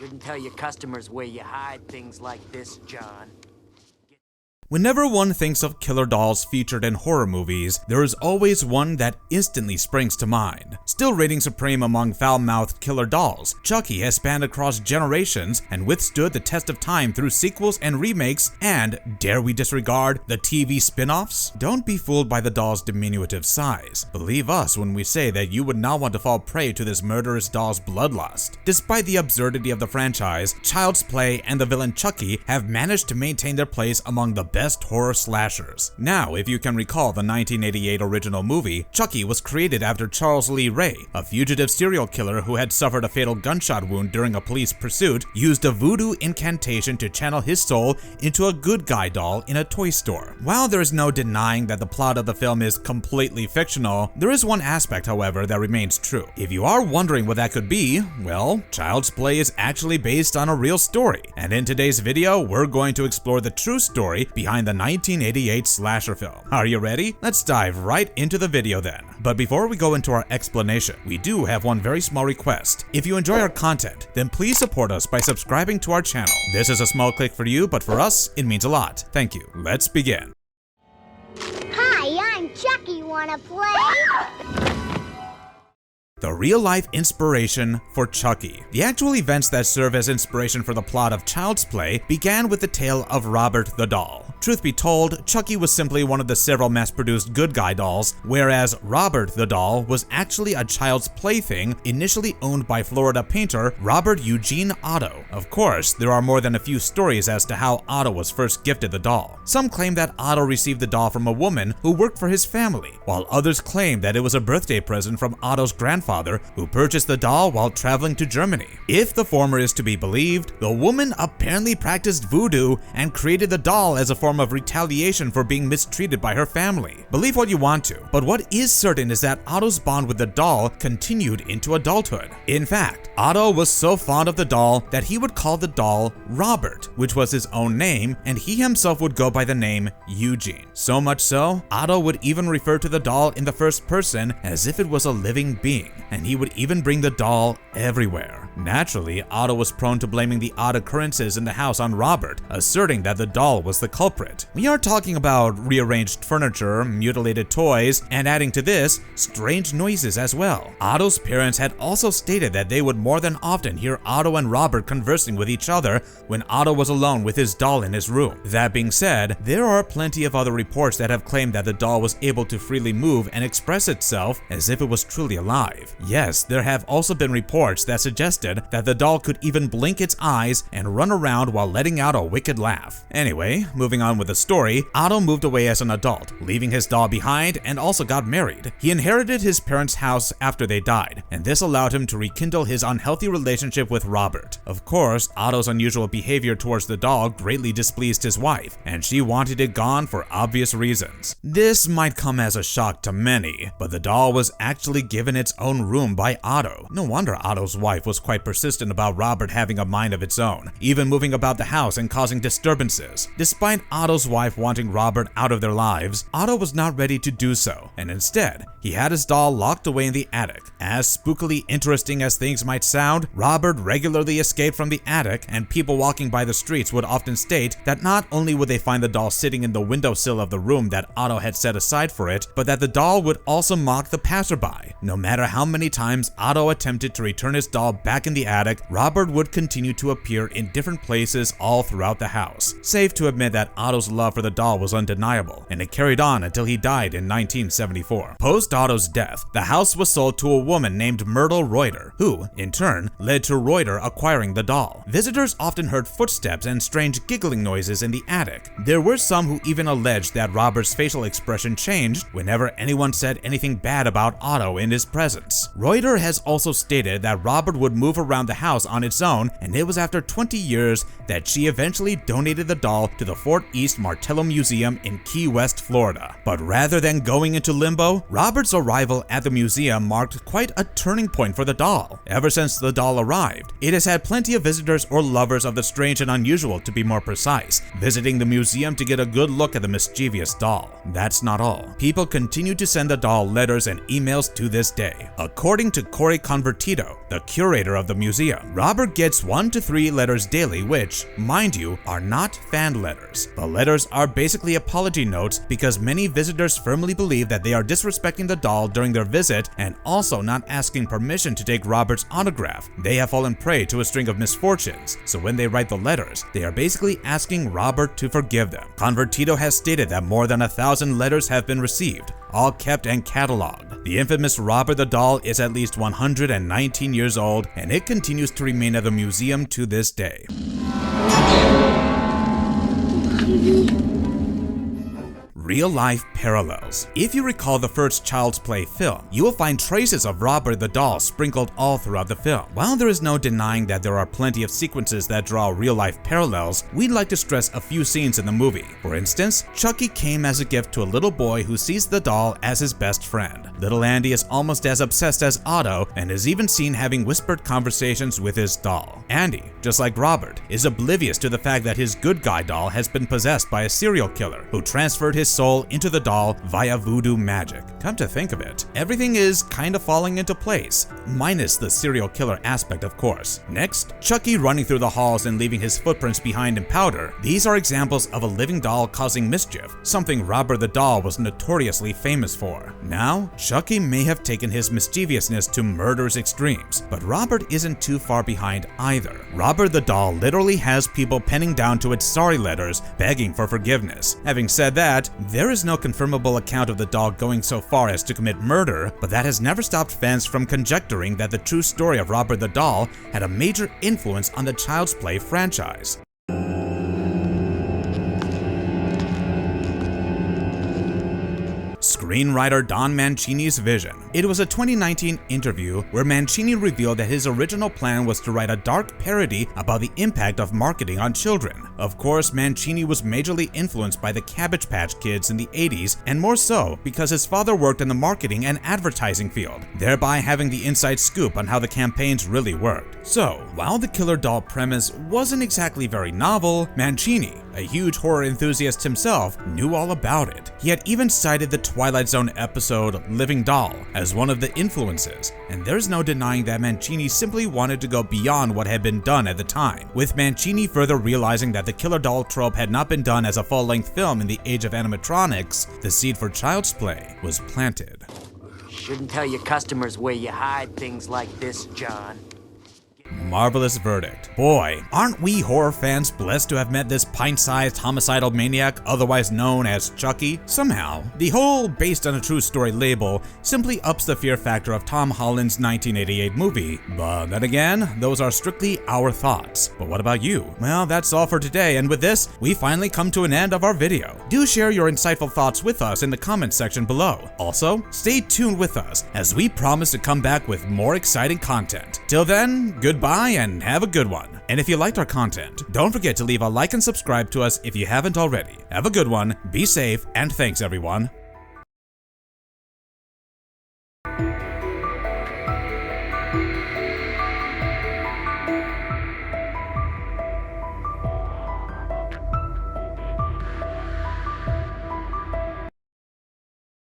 Shouldn't tell your customers where you hide things like this, John. Whenever one thinks of killer dolls featured in horror movies, there is always one that instantly springs to mind. Still reigning supreme among foul-mouthed killer dolls, Chucky has spanned across generations and withstood the test of time through sequels and remakes and, dare we disregard, the TV spin-offs? Don't be fooled by the doll's diminutive size. Believe us when we say that you would not want to fall prey to this murderous doll's bloodlust. Despite the absurdity of the franchise, Child's Play and the villain Chucky have managed to maintain their place among the best horror slashers. Now, if you can recall the 1988 original movie, Chucky was created after Charles Lee Ray, a fugitive serial killer who had suffered a fatal gunshot wound during a police pursuit, used a voodoo incantation to channel his soul into a good guy doll in a toy store. While there is no denying that the plot of the film is completely fictional, there is one aspect, however, that remains true. If you are wondering what that could be, well, Child's Play is actually based on a real story, and in today's video, we're going to explore the true story behind the 1988 slasher film. Are you ready? Let's dive right into the video then. But before we go into our explanation, we do have one very small request. If you enjoy our content, then please support us by subscribing to our channel. This is a small click for you, but for us, it means a lot. Thank you. Let's begin. Hi, I'm Chucky. Wanna play? The real-life inspiration for Chucky. The actual events that serve as inspiration for the plot of Child's Play began with the tale of Robert the Doll. Truth be told, Chucky was simply one of the several mass-produced good guy dolls, whereas Robert the Doll was actually a child's plaything initially owned by Florida painter Robert Eugene Otto. Of course, there are more than a few stories as to how Otto was first gifted the doll. Some claim that Otto received the doll from a woman who worked for his family, while others claim that it was a birthday present from Otto's grandfather who purchased the doll while traveling to Germany. If the former is to be believed, the woman apparently practiced voodoo and created the doll as a form of retaliation for being mistreated by her family. Believe what you want to, but what is certain is that Otto's bond with the doll continued into adulthood. In fact, Otto was so fond of the doll that he would call the doll Robert, which was his own name, and he himself would go by the name Eugene. So much so, Otto would even refer to the doll in the first person as if it was a living being, and he would even bring the doll everywhere. Naturally, Otto was prone to blaming the odd occurrences in the house on Robert, asserting that the doll was the culprit. We are talking about rearranged furniture, mutilated toys, and adding to this, strange noises as well. Otto's parents had also stated that they would more than often hear Otto and Robert conversing with each other when Otto was alone with his doll in his room. That being said, there are plenty of other reports that have claimed that the doll was able to freely move and express itself as if it was truly alive. Yes, there have also been reports that suggested that the doll could even blink its eyes and run around while letting out a wicked laugh. Anyway, moving on with the story, Otto moved away as an adult, leaving his doll behind, and also got married. He inherited his parents' house after they died, and this allowed him to rekindle his unhealthy relationship with Robert. Of course, Otto's unusual behavior towards the doll greatly displeased his wife, and she wanted it gone for obvious reasons. This might come as a shock to many, but the doll was actually given its own room by Otto. No wonder Otto's wife was quite persistent about Robert having a mind of its own, even moving about the house and causing disturbances. Despite Otto's wife wanting Robert out of their lives, Otto was not ready to do so, and instead, he had his doll locked away in the attic. As spookily interesting as things might sound, Robert regularly escaped from the attic, and people walking by the streets would often state that not only would they find the doll sitting in the windowsill of the room that Otto had set aside for it, but that the doll would also mock the passerby. No matter how many times Otto attempted to return his doll back in the attic, Robert would continue to appear in different places all throughout the house. Safe to admit that Otto's love for the doll was undeniable, and it carried on until he died in 1974. Post Otto's death, the house was sold to a woman named Myrtle Reuter, who, in turn, led to Reuter acquiring the doll. Visitors often heard footsteps and strange giggling noises in the attic. There were some who even alleged that Robert's facial expression changed whenever anyone said anything bad about Otto in his presence. Reuter has also stated that Robert would move around the house on its own, and it was after 20 years that she eventually donated the doll to the Fort East Martello Museum in Key West, Florida. But rather than going into limbo, Robert's arrival at the museum marked quite a turning point for the doll. Ever since the doll arrived, it has had plenty of visitors or lovers of the strange and unusual, to be more precise, visiting the museum to get a good look at the mischievous doll. That's not all. People continue to send the doll letters and emails to this day. According to Corey Convertito, the curator of the museum, Robert gets 1 to 3 letters daily, which, mind you, are not fan letters. The letters are basically apology notes because many visitors firmly believe that they are disrespecting the doll during their visit and also not asking permission to take Robert's autograph. They have fallen prey to a string of misfortunes, so when they write the letters, they are basically asking Robert to forgive them. Convertito has stated that more than 1,000 letters have been received, all kept and cataloged. The infamous Robert the doll is at least 119 years old, and it continues to remain at the museum to this day. Real-life parallels. If you recall the first Child's Play film, you will find traces of Robert the doll sprinkled all throughout the film. While there is no denying that there are plenty of sequences that draw real-life parallels, we'd like to stress a few scenes in the movie. For instance, Chucky came as a gift to a little boy who sees the doll as his best friend. Little Andy is almost as obsessed as Otto and is even seen having whispered conversations with his doll. Andy, just like Robert, is oblivious to the fact that his good guy doll has been possessed by a serial killer who transferred his soul into the doll via voodoo magic. Come to think of it, everything is kind of falling into place, minus the serial killer aspect, of course. Next, Chucky running through the halls and leaving his footprints behind in powder. These are examples of a living doll causing mischief, something Robert the doll was notoriously famous for. Now, Chucky may have taken his mischievousness to murderous extremes, but Robert isn't too far behind either. Robert the doll literally has people penning down to its sorry letters, begging for forgiveness. Having said that, there is no confirmable account of the doll going so far as to commit murder, but that has never stopped fans from conjecturing that the true story of Robert the doll had a major influence on the Child's Play franchise. Screenwriter Don Mancini's vision. It was a 2019 interview where Mancini revealed that his original plan was to write a dark parody about the impact of marketing on children. Of course, Mancini was majorly influenced by the Cabbage Patch Kids in the 80s, and more so because his father worked in the marketing and advertising field, thereby having the inside scoop on how the campaigns really worked. So, while the killer doll premise wasn't exactly very novel, Mancini, a huge horror enthusiast himself, knew all about it. He had even cited the Twilight Zone episode Living Doll as one of the influences, and there's no denying that Mancini simply wanted to go beyond what had been done at the time, with Mancini further realizing that the killer doll trope had not been done as a full-length film in the age of animatronics. The seed for Child's Play was planted. Shouldn't tell your customers where you hide things like this, John. Marvelous verdict. Boy, aren't we horror fans blessed to have met this pint-sized homicidal maniac otherwise known as Chucky? Somehow, the whole based on a true story label simply ups the fear factor of Tom Holland's 1988 movie. But then again, those are strictly our thoughts. But what about you? Well, that's all for today, and with this, we finally come to an end of our video. Do share your insightful thoughts with us in the comments section below. Also, stay tuned with us as we promise to come back with more exciting content. Till then, goodbye and have a good one. And if you liked our content, don't forget to leave a like and subscribe to us if you haven't already. Have a good one, be safe, and thanks everyone.